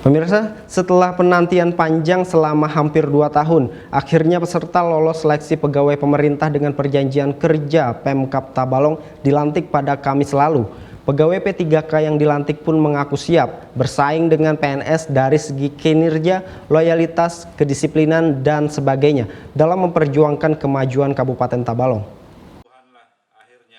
Pemirsa, setelah penantian panjang selama hampir 2 tahun, akhirnya peserta lolos seleksi pegawai pemerintah dengan perjanjian kerja Pemkab Tabalong dilantik pada Kamis lalu. Pegawai P3K yang dilantik pun mengaku siap bersaing dengan PNS dari segi kinerja, loyalitas, kedisiplinan, dan sebagainya dalam memperjuangkan kemajuan Kabupaten Tabalong.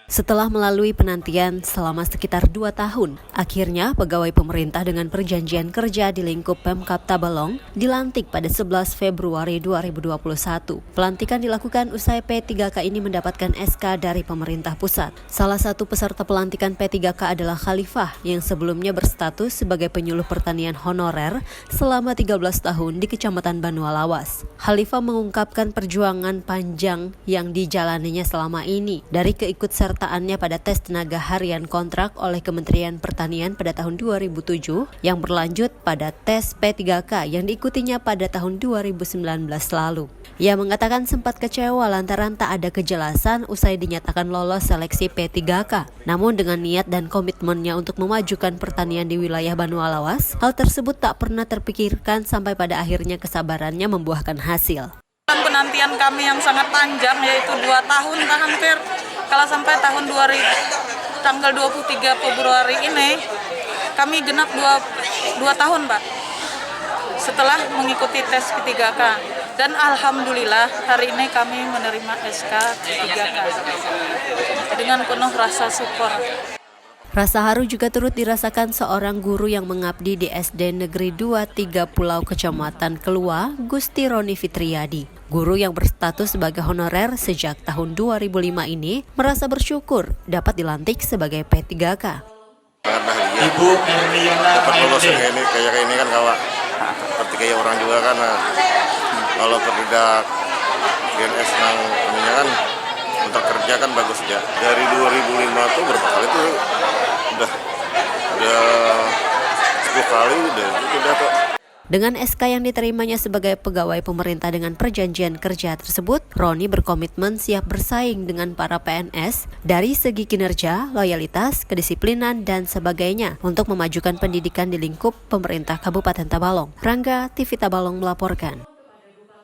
Setelah melalui penantian selama sekitar 2 tahun, akhirnya pegawai pemerintah dengan perjanjian kerja di lingkup Pemkab Tabalong dilantik pada 11 Februari 2021. Pelantikan dilakukan usai P3K ini mendapatkan SK dari pemerintah pusat. Salah satu peserta pelantikan P3K adalah Khalifah yang sebelumnya berstatus sebagai penyuluh pertanian honorer selama 13 tahun di Kecamatan Banua Lawas. Khalifah mengungkapkan perjuangan panjang yang dijalaninya selama ini dari keikutsertaan pada tes tenaga harian kontrak oleh Kementerian Pertanian pada tahun 2007 yang berlanjut pada tes P3K yang diikutinya pada tahun 2019 lalu. Ia mengatakan sempat kecewa lantaran tak ada kejelasan usai dinyatakan lolos seleksi P3K. Namun dengan niat dan komitmennya untuk memajukan pertanian di wilayah Banua Lawas, hal tersebut tak pernah terpikirkan sampai pada akhirnya kesabarannya membuahkan hasil. Penantian kami yang sangat panjang yaitu 2 tahun hampir. Kalau sampai tanggal 23 Februari ini kami genap 2 tahun, Pak. Setelah mengikuti tes P3K dan alhamdulillah hari ini kami menerima SK P3K dengan penuh rasa syukur. Rasa haru juga turut dirasakan seorang guru yang mengabdi di SD Negeri 23 Pulau Kecamatan Kelua, Gusti Roni Fitriadi. Guru yang berstatus sebagai honorer sejak tahun 2005 ini merasa bersyukur dapat dilantik sebagai P3K. Ibu Hermiona dapat lulus kayak ini kan kawan. Seperti kayak orang juga kan. Kalau tidak PNS yang ininya kan untuk kerja kan bagus ya. Dari 2005 tuh berapa kali tuh udah 10 kali udah kok. Dengan SK yang diterimanya sebagai pegawai pemerintah dengan perjanjian kerja tersebut, Roni berkomitmen siap bersaing dengan para PNS dari segi kinerja, loyalitas, kedisiplinan, dan sebagainya untuk memajukan pendidikan di lingkup pemerintah Kabupaten Tabalong. Rangga, TV Tabalong melaporkan.